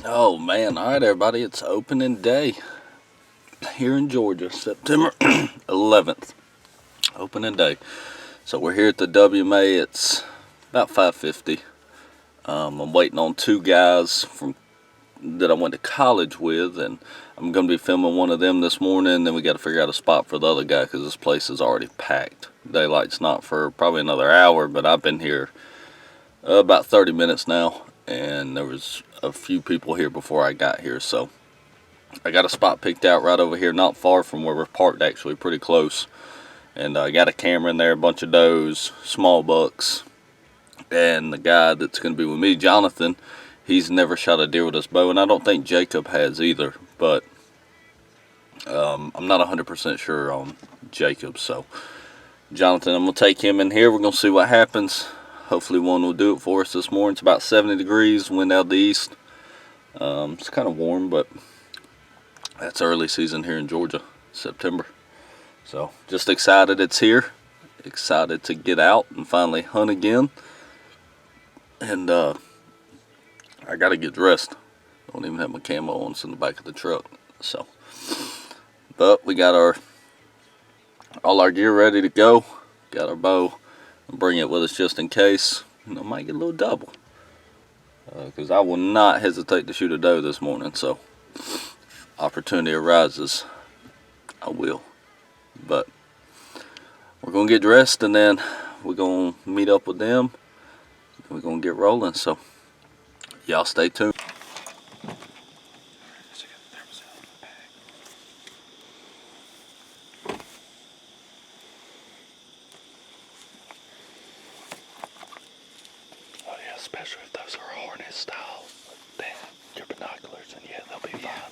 Oh man, alright everybody, it's opening day here in Georgia, September 11th. Opening day. So we're here at the WMA, it's about 5:50. I'm waiting on two guys that I went to college with, and I'm going to be filming one of them this morning. Then we got to figure out a spot for the other guy because this place is already packed. Daylight's not for probably another hour, but I've been here about 30 minutes now, and there was a few people here before I got here, so I got a spot picked out right over here, not far from where we're parked, actually pretty close. And I got a camera in there, a bunch of does, small bucks, and the guy that's going to be with me, Jonathan, he's never shot a deer with his bow, and I don't think Jacob has either, but I'm not 100% sure on Jacob. So Jonathan, I'm going to take him in here. We're going to see what happens. Hopefully one will do it for us this morning. It's about 70 degrees, wind out the east. It's kind of warm, but that's early season here in Georgia, September. So just excited it's here. Excited to get out and finally hunt again. And I got to get dressed. Don't even have my camo on. It's in the back of the truck. So, but we got all our gear ready to go. Got our bow. And bring it with us just in case. I might get a little double. Because I will not hesitate to shoot a doe this morning. So, opportunity arises, I will. But we're going to get dressed and then we're going to meet up with them. We're going to get rolling. So, y'all stay tuned. Especially if those are harness style, then your binoculars, and yeah, they'll be fine.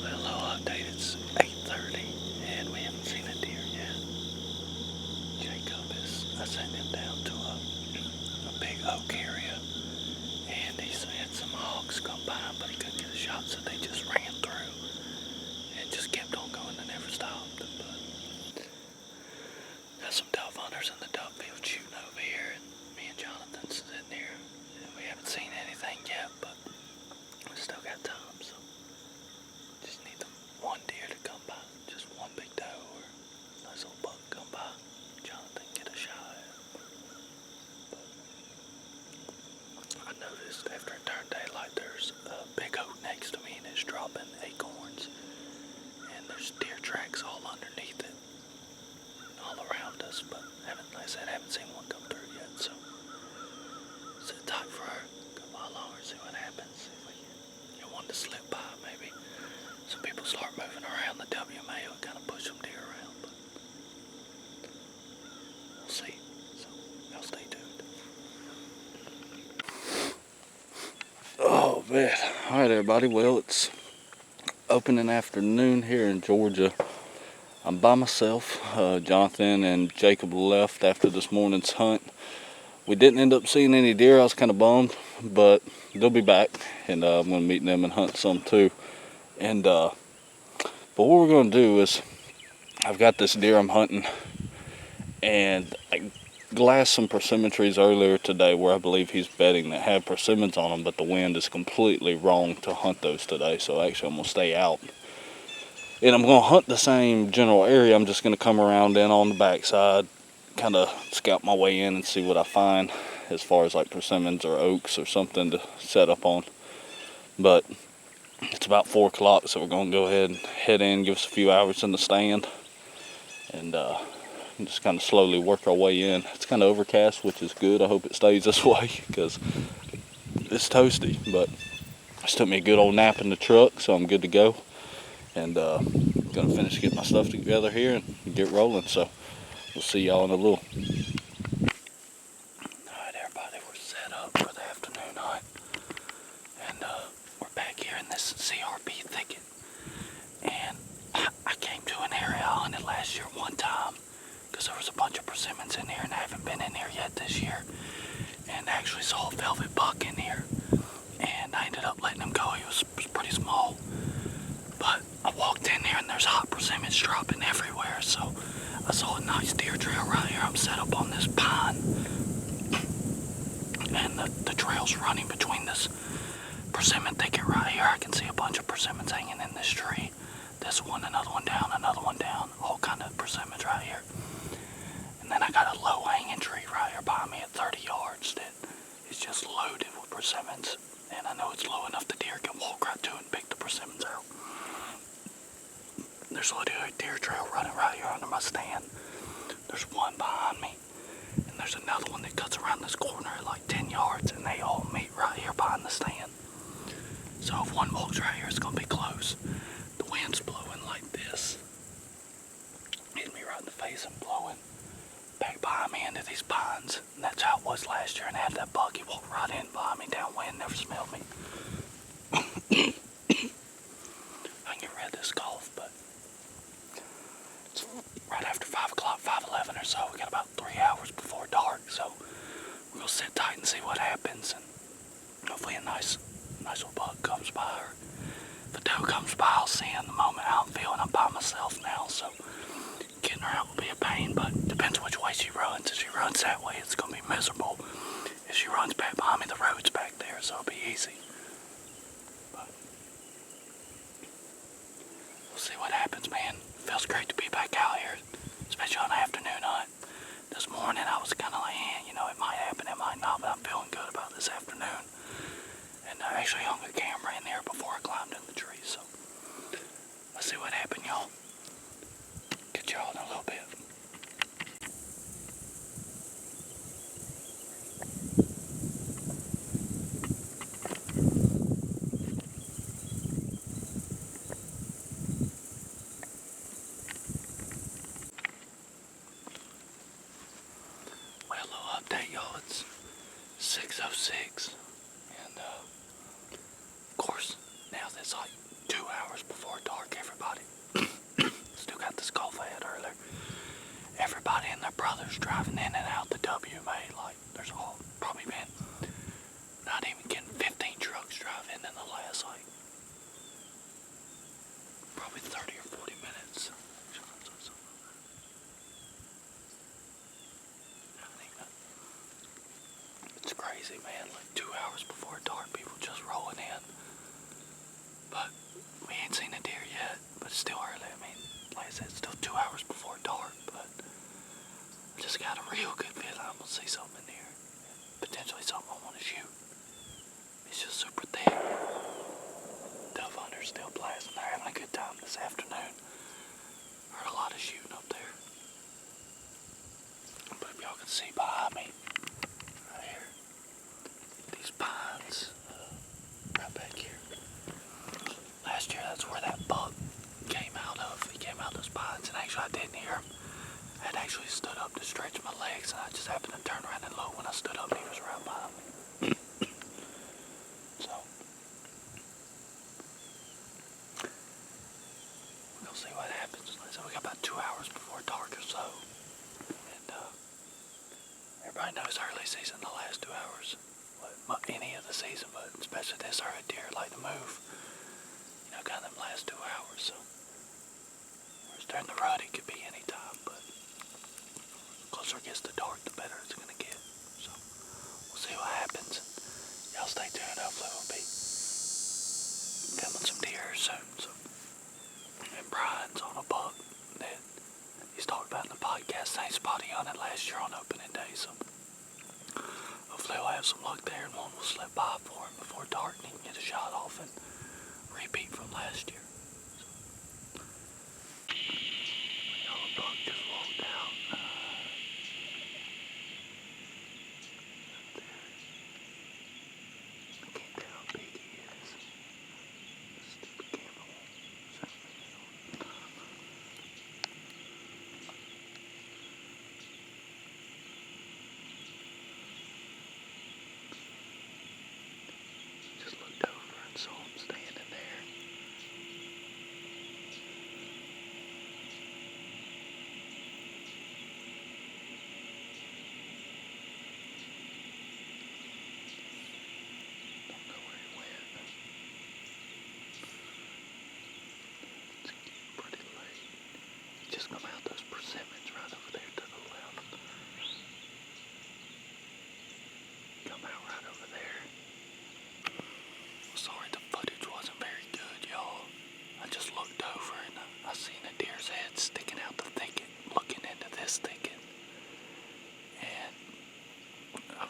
Well, low update, it's 8:30, and we haven't seen a deer yet. Jacob I sent him down to a big oak area, and he had some hogs come by him, but he couldn't get a shot, so they just ran through, and just kept on going and never stopped. Got some dove hunters in the dove field shooting over here, and me and Jonathan sitting here, and we haven't seen anything yet, but we still got time, so just need one deer to come by, just one big doe or a nice little buck come by. Jonathan get a shot at him. But I noticed after it turned daylight, there's a big oak next to me, and it's dropping acorns, and there's deer tracks all underneath it. All around us, but like I said, haven't seen one come through yet, so sit tight for a couple while longer, see what happens. See if we get one to slip by, maybe. Some people start moving around the WMA, it'll kind of push some deer around, but we'll see. So y'all stay tuned. Oh man, alright everybody, well it's opening afternoon here in Georgia. I'm by myself. Jonathan and Jacob left after this morning's hunt. We didn't end up seeing any deer. I was kind of bummed, but they'll be back, and I'm going to meet them and hunt some too. And but what we're going to do is, I've got this deer I'm hunting, and I glassed some persimmon trees earlier today where I believe he's bedding that have persimmons on them, but the wind is completely wrong to hunt those today. So actually I'm going to stay out. And I'm going to hunt the same general area. I'm just going to come around in on the backside, kind of scout my way in and see what I find as far as like persimmons or oaks or something to set up on. But it's about 4 o'clock, so we're going to go ahead and head in, give us a few hours in the stand, and just kind of slowly work our way in. It's kind of overcast, which is good. I hope it stays this way because it's toasty. But just took me a good old nap in the truck, so I'm good to go. And gonna finish getting my stuff together here and get rolling. So we'll see y'all in a little. Alright everybody, we're set up for the afternoon hunt. And we're back here in this CRB thicket. And I came to an area I hunted last year one time, because there was a bunch of persimmons in here, and I haven't been in here yet this year. And I actually saw a velvet buck in here, and I ended up letting him go. He was pretty small. But I walked in there and there's hot persimmons dropping. 'em everywhere. So I saw a nice deer trail right here. I'm set up on this pine was running between this persimmon thicket right here. I can see a bunch of persimmons hanging in this tree. This one, another one down, all kind of persimmons right here. And then I got a low hanging tree right here behind me at 30 yards that is just loaded with persimmons. And I know it's low enough the deer can walk right to it and pick the persimmons out. There's a little deer trail running right here under my stand. There's one behind me. And there's another one that cuts around this corner at like 10 yards. And they all meet right here behind the stand. So if one walks right here, it's going to be close. The wind's blowing like this. Hitting me right in the face and blowing back behind me into these pines. And that's how it was last year. And I had that buck, he walked right in behind me downwind, never smelled me. I can get rid of this cough, but it's right after 5 o'clock, 5:11 or so. We got about 3 hours before dark, so we're going to sit tight and see what happens. And hopefully a nice little buck comes by, or if a doe comes by, I'll see in the moment how I'm feeling. I'm by myself now, so getting her out will be a pain, but depends which way she runs. If she runs that way, it's going to be miserable. If she runs back behind me, the road's back there, so it'll be easy. But we'll see what happens, man. Feels great to be back out here, especially on an afternoon hunt. This morning I was kind of like, it might happen, it might not, but I'm feeling good about this afternoon. And I actually hung a camera in there before I climbed in the tree, so let's see what happened, y'all. Catch y'all in a little bit. Well, a little update, y'all. It's 6:06, and of course, now that's like 2 hours before dark, everybody. Still got this cough I had earlier. Everybody and their brothers driving in and out the WMA. Like, there's probably been not even getting 15 trucks driving in the last, like, probably 30 or 40 minutes. It's crazy, man. Like 2 hours before dark, people just rolling in. But we ain't seen a deer yet, but it's still early. I mean, like I said, it's still 2 hours before dark, but I just got a real good feeling I'm gonna see something in here. Potentially something I want to shoot. It's just super thick. Dove hunters still blasting. They're having a good time this afternoon. Heard a lot of shooting up there. But if y'all can see behind me, right here, these pines, right back here. Last year, that's where that buck came out of. He came out of those pines, and actually I didn't hear him. I had actually stood up to stretch my legs, and I just happened to turn around and look when I stood up, and he was right behind me. So, we'll see what happens. Like I said, we got about 2 hours before dark or so. And everybody knows early season, the last 2 hours. Well, any of the season, but especially this early deer like to move. Kind of them last 2 hours, so whereas during the rut it could be any time, but the closer it gets to dark, the better it's gonna get. So we'll see what happens. Y'all stay tuned. Hopefully we'll be filming some deer soon. So, and Brian's on a buck that he's talked about in the podcast. Same spot he hunted last year on opening day, so hopefully we'll have some luck there, and one will slip by for him before dark, and he can get a shot off and repeat from last year. Y'all, buck just walked out. Right there. I can't tell how big he is. Stupid camera won't zoom in on Just looked over and saw him standing there.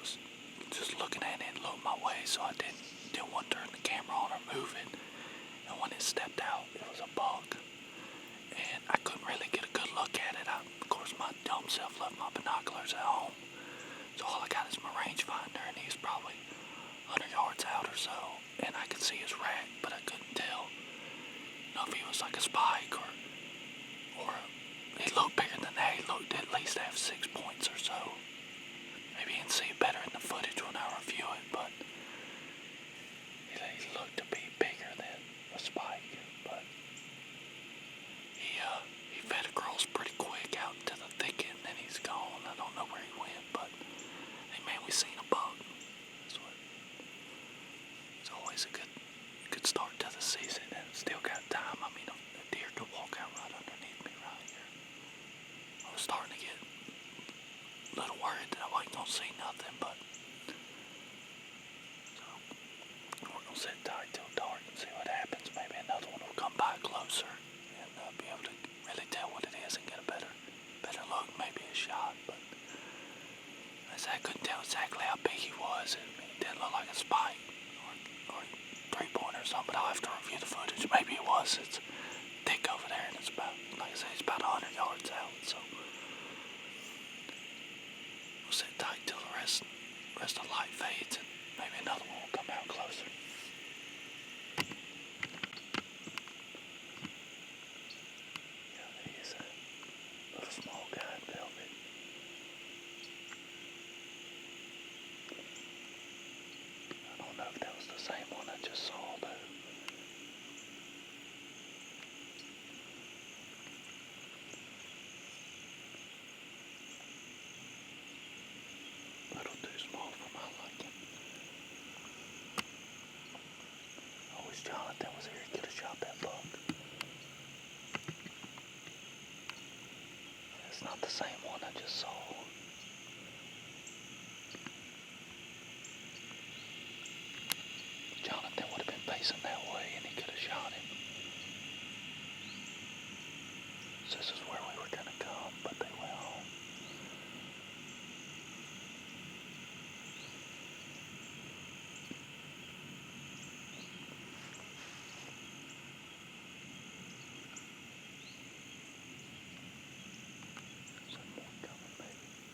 was just looking at it and looked my way, so I didn't want to turn the camera on or move it. And when it stepped out, it was a bug. And I couldn't really get a good look at it. Of course, my dumb self left my binoculars at home. So all I got is my rangefinder, and he's probably 100 yards out or so. And I could see his rack, but I couldn't tell. If he was like a spike or he looked bigger than that. He looked at least have 6 points or so. Maybe you can see it better in the footage when I review it, but he looked to be bigger than a spike. But he fed across pretty quick out into the thicket, and then he's gone. I don't know where he went, but hey man, we seen a bug. That's what. It's always a good start to the season, and still got time. I mean, a deer could walk out right underneath me right here. I was starting to get a little worried that I wasn't gonna see nothing, but so we're gonna sit tight till dark and see what happens. Maybe another one will come by closer and be able to really tell what it is and get a better look, maybe a shot. But I couldn't tell exactly how big he was. It didn't look like a spike or 3-pointer or something, but I'll have to review the footage. Maybe it was. It's thick over there, and it's about, like I say, it's about 100 yards out. So we'll sit tight till the rest of the light fades, and maybe another one will come out closer. Yeah, there is a little small guy in velvet. I don't know if that was the same one I just saw, though. A little too small for my liking. I wish Jonathan was here. He could have shot that buck. It's not the same one I just saw. Jonathan would have been facing that way, and he could have shot him. So this is where we were going to come, but they went home. Some more coming, maybe.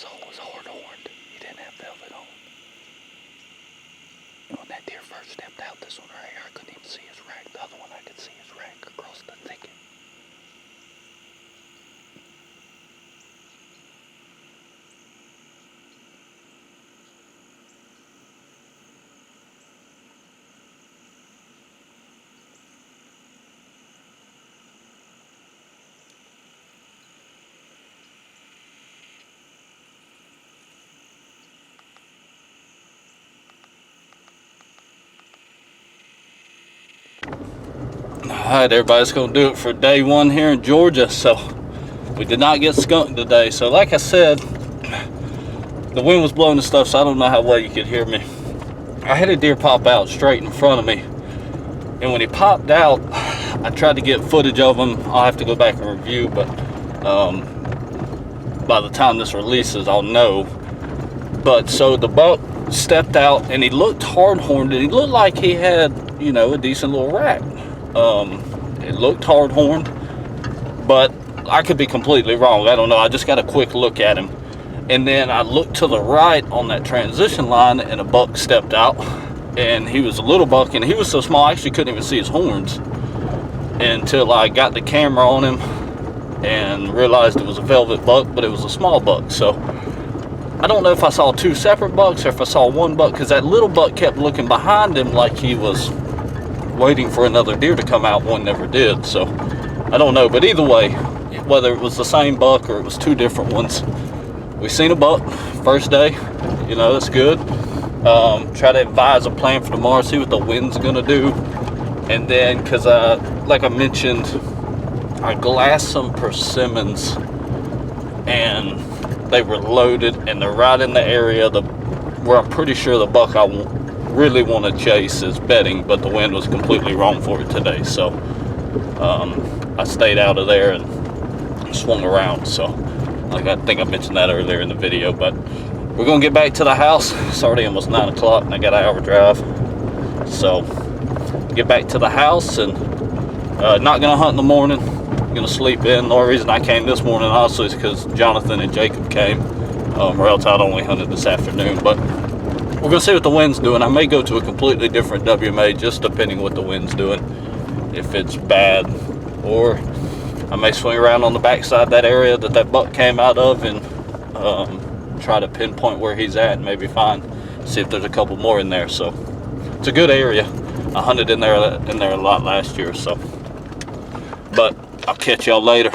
saw was hard-horned. He didn't have velvet on. And when that deer first stepped out, this one right here, I couldn't even see his rack. The other one, I could see his rack across the thicket. Alright, everybody, that's going to do it for day one here in Georgia. So we did not get skunked today. So like I said, the wind was blowing and stuff, so I don't know how well you could hear me. I had a deer pop out straight in front of me, and when he popped out, I tried to get footage of him. I'll have to go back and review, but by the time this releases, I'll know. But so the buck stepped out, and he looked hard-horned, and he looked like he had, you know, a decent little rack. It looked hard-horned, but I could be completely wrong. I don't know. I just got a quick look at him, and then I looked to the right on that transition line, and a buck stepped out, and he was a little buck, and he was so small I actually couldn't even see his horns until I got the camera on him and realized it was a velvet buck, but it was a small buck. So I don't know if I saw two separate bucks or if I saw one buck, because that little buck kept looking behind him like he was waiting for another deer to come out. One never did, so I don't know. But either way, whether it was the same buck or it was two different ones, we seen a buck first day. You know, that's good. Try to advise a plan for tomorrow, see what the wind's gonna do, and then because like I mentioned, I glassed some persimmons and they were loaded, and they're right in the area where I'm pretty sure the buck I really want to chase is bedding, but the wind was completely wrong for it today. So I stayed out of there and swung around. So like I think I mentioned that earlier in the video, but we're gonna get back to the house. It's already almost 9 o'clock and I got an hour drive. So get back to the house, and not gonna hunt in the morning. I'm gonna sleep in. The only reason I came this morning also is because Jonathan and Jacob came, or else I'd only hunted this afternoon. But we're gonna see what the wind's doing. I may go to a completely different WMA, just depending what the wind's doing. If it's bad, or I may swing around on the backside of that area that buck came out of and try to pinpoint where he's at and maybe see if there's a couple more in there. So it's a good area. I hunted in there a lot last year. So, but I'll catch y'all later.